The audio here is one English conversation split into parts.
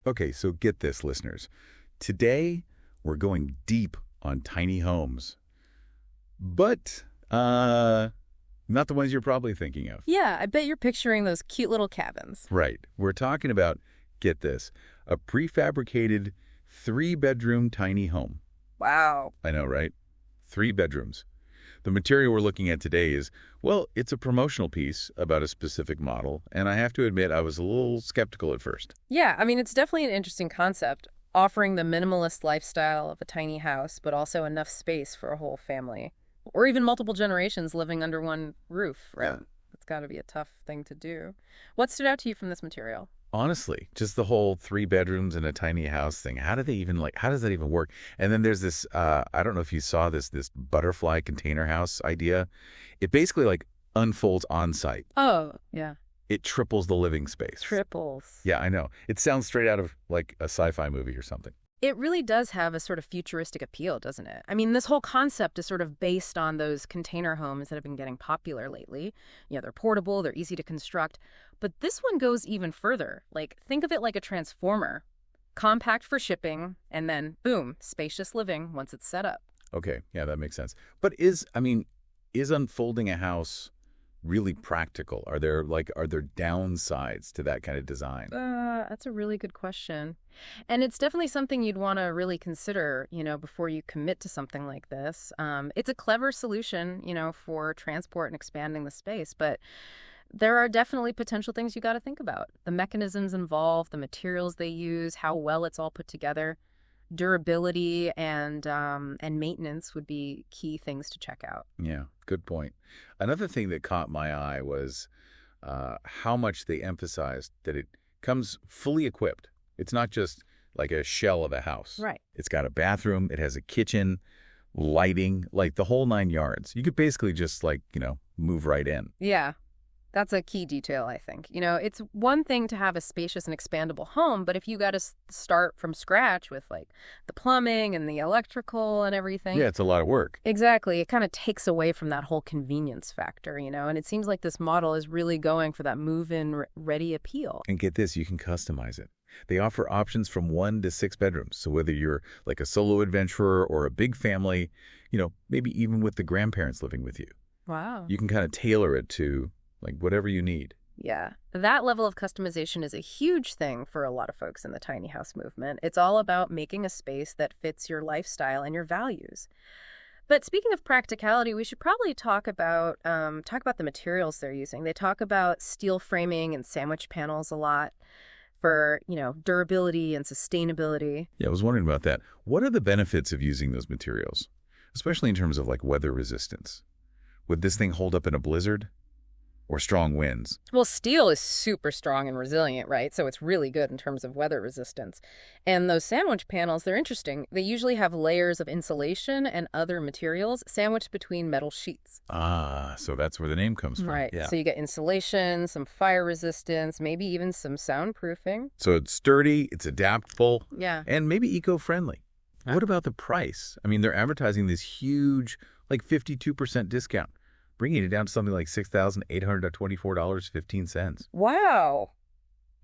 Okay, so get this, listeners. Today, we're going deep on tiny homes, but not the ones you're probably thinking of. Yeah, I bet you're picturing those cute little cabins. Right. We're talking about, get this, a prefabricated 3-bedroom tiny home. Wow. I know, right? 3 bedrooms. The material we're looking at today is, well, it's a promotional piece about a specific model, and I have to admit I was a little skeptical at first. Yeah, I mean, it's definitely an interesting concept, offering the minimalist lifestyle of a tiny house, but also enough space for a whole family. Or even multiple generations living under one roof, right? Yeah. That's got to be a tough thing to do. What stood out to you from this material? Honestly, just the whole 3 bedrooms in a tiny house thing. How do they even how does that even work? And then there's this, I don't know if you saw this butterfly container house idea. It basically unfolds on site. Oh, yeah. It triples the living space. Triples. Yeah, I know. It sounds straight out of a sci-fi movie or something. It really does have a sort of futuristic appeal, doesn't it? I mean, this whole concept is sort of based on those container homes that have been getting popular lately. They're portable, they're easy to construct. But this one goes even further. Think of it like a transformer. Compact for shipping, and then, boom, spacious living once it's set up. Okay, yeah, that makes sense. But is unfolding a house really practical? Are there downsides to that kind of design? That's a really good question. And it's definitely something you'd want to really consider, before you commit to something like this. It's a clever solution, for transport and expanding the space, but there are definitely potential things you got to think about. The mechanisms involved, the materials they use, how well it's all put together. Durability and maintenance would be key things to check out. Yeah, good point. Another thing that caught my eye was how much they emphasized that it comes fully equipped. It's not just like a shell of a house. Right. It's got a bathroom. It has a kitchen, lighting, the whole 9 yards. You could basically just move right in. Yeah. That's a key detail, I think. It's one thing to have a spacious and expandable home, but if you got to start from scratch with the plumbing and the electrical and everything. Yeah, it's a lot of work. Exactly. It kind of takes away from that whole convenience factor, and it seems like this model is really going for that move-in ready appeal. And get this, you can customize it. They offer options from 1 to 6 bedrooms. So whether you're a solo adventurer or a big family, maybe even with the grandparents living with you. Wow. You can kind of tailor it to whatever you need. Yeah. That level of customization is a huge thing for a lot of folks in the tiny house movement. It's all about making a space that fits your lifestyle and your values. But speaking of practicality, we should probably talk about the materials they're using. They talk about steel framing and sandwich panels a lot for, durability and sustainability. Yeah, I was wondering about that. What are the benefits of using those materials, especially in terms of weather resistance? Would this thing hold up in a blizzard? Or strong winds? Well, steel is super strong and resilient, right? So it's really good in terms of weather resistance. And those sandwich panels, they're interesting. They usually have layers of insulation and other materials sandwiched between metal sheets. Ah, so that's where the name comes from. Right. Yeah. So you get insulation, some fire resistance, maybe even some soundproofing. So it's sturdy, it's adaptable, Yeah. and maybe eco-friendly. Huh? What about the price? I mean, they're advertising this huge, 52% discount, bringing it down to something like $6,824.15. Wow.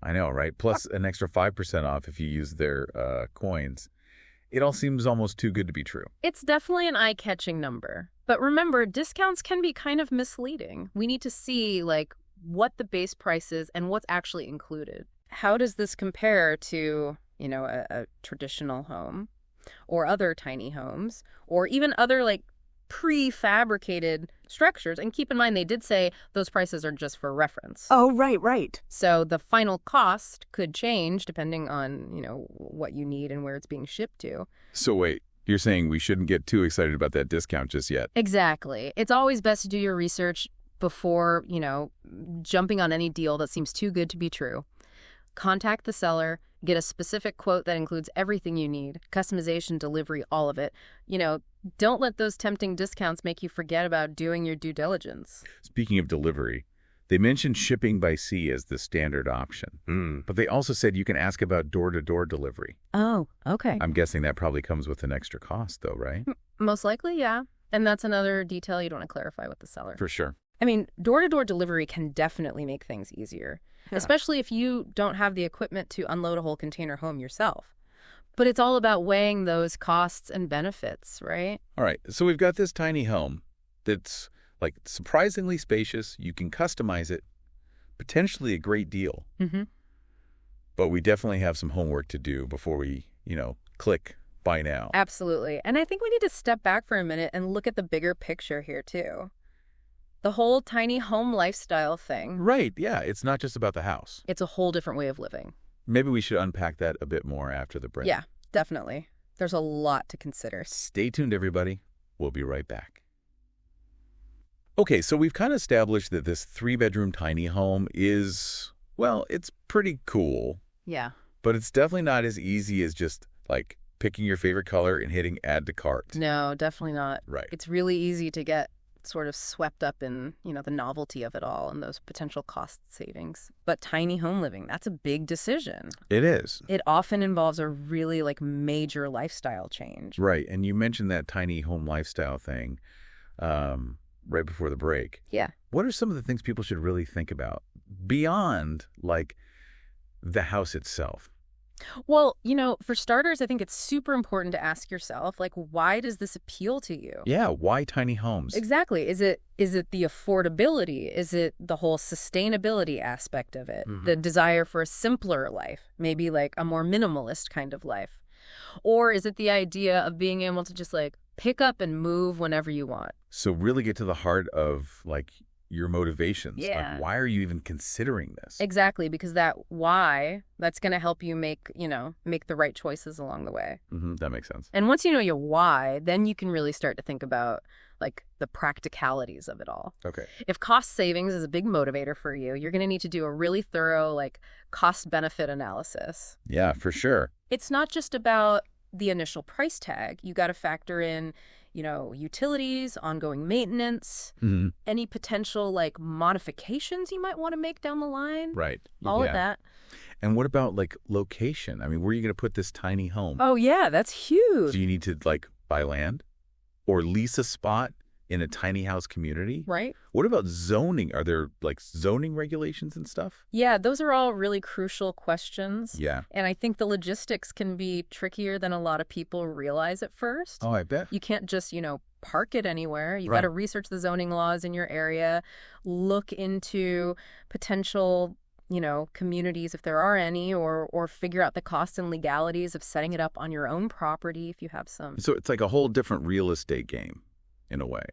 I know, right? Plus an extra 5% off if you use their coins. It all seems almost too good to be true. It's definitely an eye-catching number. But remember, discounts can be kind of misleading. We need to see, what the base price is and what's actually included. How does this compare to, a traditional home or other tiny homes or even other, prefabricated structures? And keep in mind, they did say those prices are just for reference. Oh, right. So the final cost could change depending on, what you need and where it's being shipped to. So wait, you're saying we shouldn't get too excited about that discount just yet? Exactly. It's always best to do your research before, jumping on any deal that seems too good to be true. Contact the seller, get a specific quote that includes everything you need, customization, delivery, all of it. Don't let those tempting discounts make you forget about doing your due diligence. Speaking of delivery, they mentioned shipping by sea as the standard option. But they also said you can ask about door-to-door delivery. Oh, okay. I'm guessing that probably comes with an extra cost, though, right? Most likely, yeah. And that's another detail you'd want to clarify with the seller. For sure. I mean, door-to-door delivery can definitely make things easier. Yeah. especially if you don't have the equipment to unload a whole container home yourself. But it's all about weighing those costs and benefits, right? All right, so we've got this tiny home that's like surprisingly spacious. You can customize it, potentially a great deal. Mm-hmm. But we definitely have some homework to do before we, click buy now. Absolutely. And I think we need to step back for a minute and look at the bigger picture here, too. The whole tiny home lifestyle thing. Right, yeah, it's not just about the house. It's a whole different way of living. Maybe we should unpack that a bit more after the break. Yeah, definitely. There's a lot to consider. Stay tuned, everybody. We'll be right back. Okay, so we've kind of established that this 3-bedroom tiny home is, well, it's pretty cool, Yeah. but it's definitely not as easy as just, like, picking your favorite color and hitting add to cart. No, definitely not. Right. It's really easy to get sort of swept up in, the novelty of it all and those potential cost savings. But tiny home living, that's a big decision. It is. It often involves a really, major lifestyle change. Right, and you mentioned that tiny home lifestyle thing right before the break. Yeah. What are some of the things people should really think about beyond, like, the house itself? Well, for starters, I think it's super important to ask yourself, why does this appeal to you? Yeah, why tiny homes? Exactly. Is it the affordability? Is it the whole sustainability aspect of it? Mhm. The desire for a simpler life, maybe like a more minimalist kind of life? Or is it the idea of being able to just pick up and move whenever you want? So really get to the heart of, like, your motivations. Yeah. Like, why are you even considering this? Exactly, because that why, that's going to help you make the right choices along the way. That makes sense. And once you know your why, then you can really start to think about the practicalities of it all. Okay. If cost savings is a big motivator for you, you're going to need to do a really thorough cost benefit analysis. Yeah, for sure. It's not just about the initial price tag. You got to factor in, utilities, ongoing maintenance, Mhm. any potential modifications you might want to make down the line. Right. All Yeah. of that. And what about, like, location? I mean, where are you going to put this tiny home? Oh yeah, that's huge. Do you need to, like, buy land or lease a spot in a tiny house community? Right? What about zoning? Are there, like, zoning regulations and stuff? Yeah, those are all really crucial questions. Yeah. And I think the logistics can be trickier than a lot of people realize at first. Oh, I bet. You can't just, park it anywhere. You Right. got to research the zoning laws in your area, look into potential, communities if there are any, or figure out the costs and legalities of setting it up on your own property if you have some. So it's like a whole different real estate game, in a way.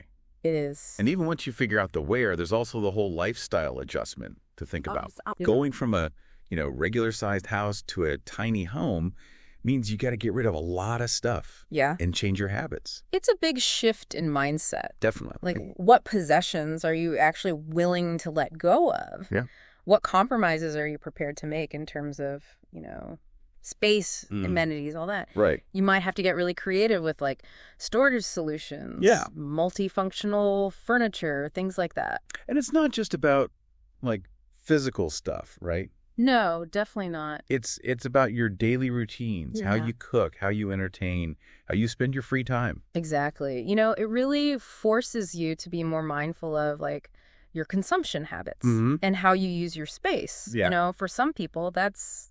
It is. And even once you figure out the where, there's also the whole lifestyle adjustment to think about. Yeah. Going from a, regular-sized house to a tiny home means you got to get rid of a lot of stuff Yeah. and change your habits. It's a big shift in mindset. Definitely. What possessions are you actually willing to let go of? Yeah. What compromises are you prepared to make in terms of, space, amenities, all that? Right. You might have to get really creative with storage solutions, Yeah. multifunctional furniture, things like that. And it's not just about, like, physical stuff, right? No, definitely not. It's about your daily routines, how Yeah. you cook, how you entertain, how you spend your free time. Exactly. It really forces you to be more mindful of your consumption habits Mhm. and how you use your space. Yeah. For some people, that's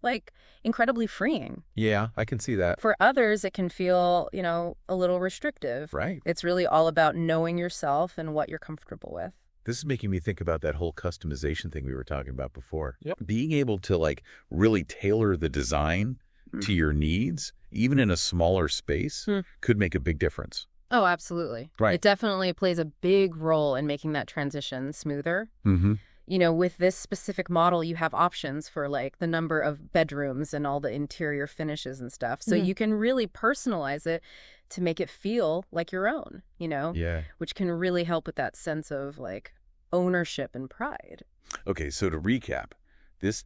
incredibly freeing. Yeah, I can see that. For others, it can feel, a little restrictive. Right. It's really all about knowing yourself and what you're comfortable with. This is making me think about that whole customization thing we were talking about before. Yep. Being able to, like, really tailor the design to your needs, even in a smaller space, could make a big difference. Oh, absolutely. Right. It definitely plays a big role in making that transition smoother. Mm-hmm. With this specific model, you have options for the number of bedrooms and all the interior finishes and stuff. So you can really personalize it to make it feel like your own, Yeah. which can really help with that sense of ownership and pride. Okay, so to recap, this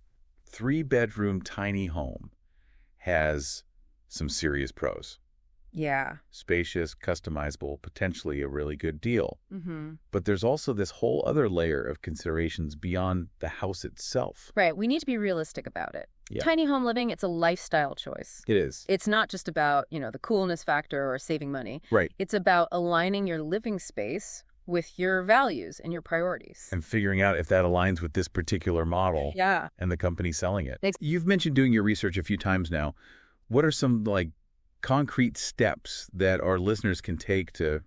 3-bedroom tiny home has some serious pros. Yeah. Spacious, customizable, potentially a really good deal. Mm-hmm. But there's also this whole other layer of considerations beyond the house itself. Right. We need to be realistic about it. Yeah. Tiny home living, it's a lifestyle choice. It is. It's not just about, the coolness factor or saving money. Right. It's about aligning your living space with your values and your priorities. And figuring out if that aligns with this particular model Yeah. and the company selling it. You've mentioned doing your research a few times now. What are some concrete steps that our listeners can take to,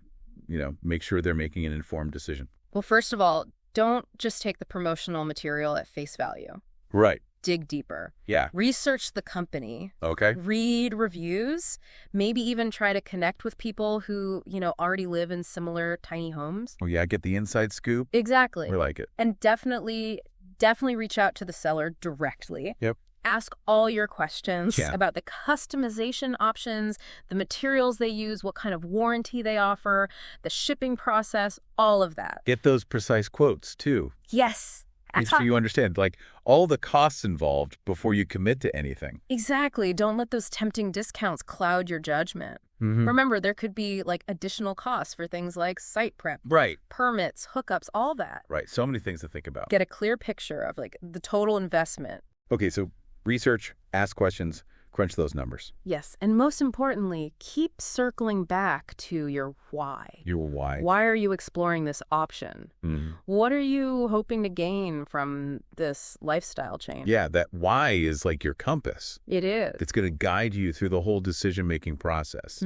make sure they're making an informed decision? Well, first of all, don't just take the promotional material at face value. Right. Dig deeper. Yeah. Research the company. Okay. Read reviews. Maybe even try to connect with people who, already live in similar tiny homes. Oh, yeah. Get the inside scoop. Exactly. We like it. And definitely reach out to the seller directly. Yep. Ask all your questions Yeah. about the customization options, the materials they use, what kind of warranty they offer, the shipping process, all of that. Get those precise quotes, too. Yes. Make sure you understand, all the costs involved before you commit to anything. Exactly. Don't let those tempting discounts cloud your judgment. Mm-hmm. Remember, there could be, additional costs for things like site prep, Right. permits, hookups, all that. Right. So many things to think about. Get a clear picture of, the total investment. Okay, so research, ask questions, crunch those numbers. Yes, and most importantly, keep circling back to your why. Your why. Why are you exploring this option? Mm-hmm. What are you hoping to gain from this lifestyle change? Yeah, that why is like your compass. It is. It's going to guide you through the whole decision-making process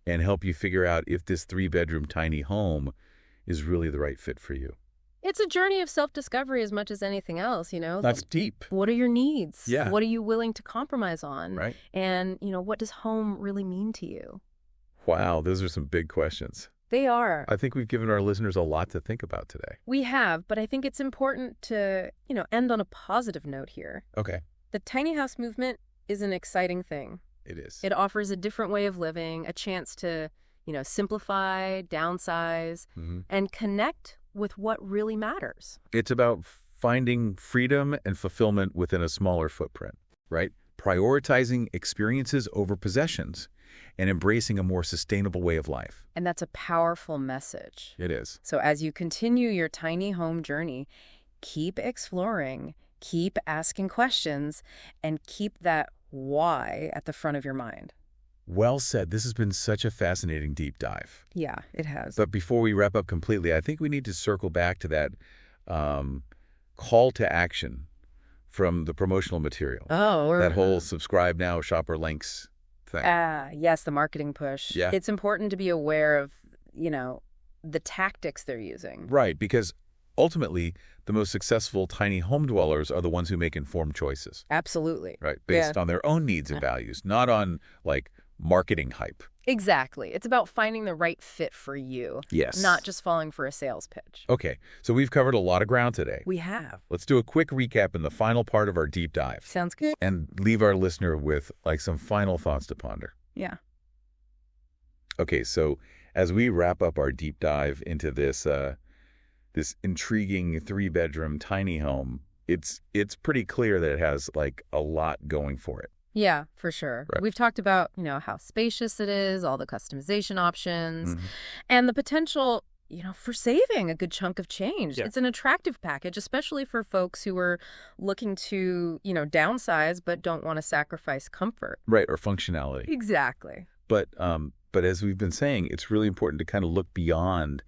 and help you figure out if this 3-bedroom tiny home is really the right fit for you. It's a journey of self-discovery as much as anything else, That's deep. What are your needs? Yeah. What are you willing to compromise on? Right. And, what does home really mean to you? Wow, those are some big questions. They are. I think we've given our listeners a lot to think about today. We have, but I think it's important to, end on a positive note here. Okay. The tiny house movement is an exciting thing. It is. It offers a different way of living, a chance to, simplify, downsize, and connect with what really matters. It's about finding freedom and fulfillment within a smaller footprint, right? Prioritizing experiences over possessions and embracing a more sustainable way of life. And that's a powerful message. It is. So as you continue your tiny home journey, keep exploring, keep asking questions, and keep that why at the front of your mind. Well said. This has been such a fascinating deep dive. Yeah, it has. But before we wrap up completely, I think we need to circle back to that call to action from the promotional material. Oh, that whole subscribe now, shopper links thing. Yes, the marketing push. Yeah. It's important to be aware of, the tactics they're using. Right, because ultimately, the most successful tiny home dwellers are the ones who make informed choices. Absolutely. Right, based on their own needs and values, not on, marketing hype. Exactly. It's about finding the right fit for you. Yes. Not just falling for a sales pitch. Okay, so we've covered a lot of ground today. We have. Let's do a quick recap in the final part of our deep dive. Sounds good. And leave our listener with, some final thoughts to ponder. Yeah. Okay, so as we wrap up our deep dive into this this intriguing 3-bedroom tiny home, it's pretty clear that it has, a lot going for it. Yeah, for sure. Right. We've talked about, how spacious it is, all the customization options, and the potential, for saving a good chunk of change. Yeah. It's an attractive package, especially for folks who are looking to, downsize but don't want to sacrifice comfort. Right, or functionality. Exactly. But as we've been saying, it's really important to kind of look beyond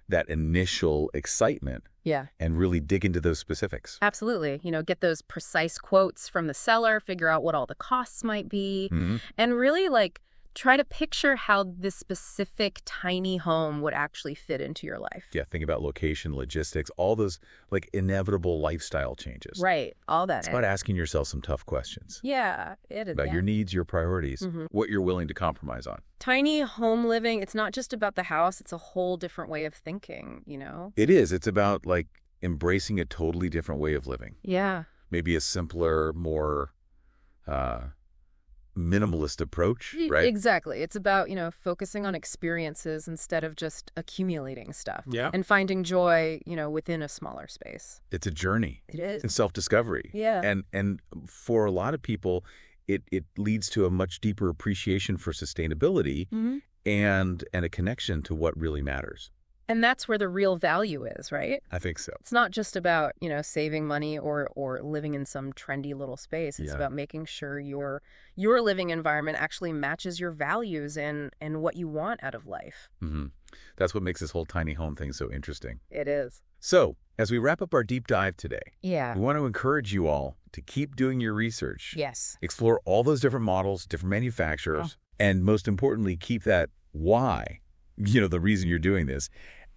that initial excitement. Yeah. And really dig into those specifics. Absolutely. Get those precise quotes from the seller, figure out what all the costs might be, and really try to picture how this specific tiny home would actually fit into your life. Yeah, think about location, logistics, all those inevitable lifestyle changes. Right. All that. It's about asking yourself some tough questions. Yeah, it is. About your needs, your priorities, what you're willing to compromise on. Tiny home living, it's not just about the house, it's a whole different way of thinking, It is. It's about embracing a totally different way of living. Yeah. Maybe a simpler, more minimalist approach, right? Exactly. It's about, focusing on experiences instead of just accumulating stuff. Yeah. And finding joy, within a smaller space. It's a journey. It is. And self-discovery. Yeah. And for a lot of people, it leads to a much deeper appreciation for sustainability and a connection to what really matters. And that's where the real value is, right? I think so. It's not just about, saving money or living in some trendy little space. It's about making sure your living environment actually matches your values and what you want out of life. That's what makes this whole tiny home thing so interesting. It is. So, as we wrap up our deep dive today, Yeah. we want to encourage you all to keep doing your research. Yes. Explore all those different models, different manufacturers, and most importantly, keep that why, the reason you're doing this,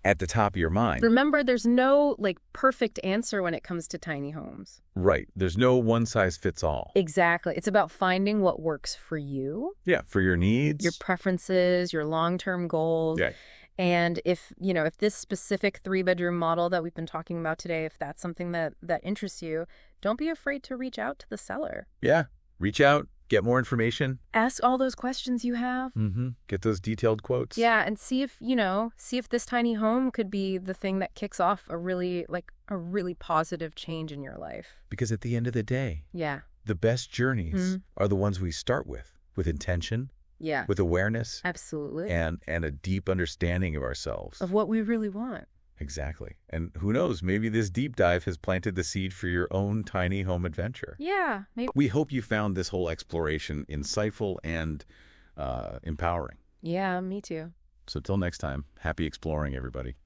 at the top of your mind. Remember, there's no perfect answer when it comes to tiny homes. Right. There's no one size fits all. Exactly. It's about finding what works for you. Yeah, for your needs. Your preferences, your long-term goals. Yeah. And if this specific 3-bedroom model that we've been talking about today, if that's something that interests you, don't be afraid to reach out to the seller. Yeah. Reach out, get more information. Ask all those questions you have. Mm-hmm. Get those detailed quotes. Yeah, and see if this tiny home could be the thing that kicks off a really positive change in your life. Because at the end of the day, yeah, the best journeys are the ones we start with intention, yeah, with awareness, absolutely, and a deep understanding of ourselves. Of what we really want. Exactly. And who knows, maybe this deep dive has planted the seed for your own tiny home adventure. Yeah, maybe. We hope you found this whole exploration insightful and empowering. Yeah, me too. So till next time, happy exploring, everybody.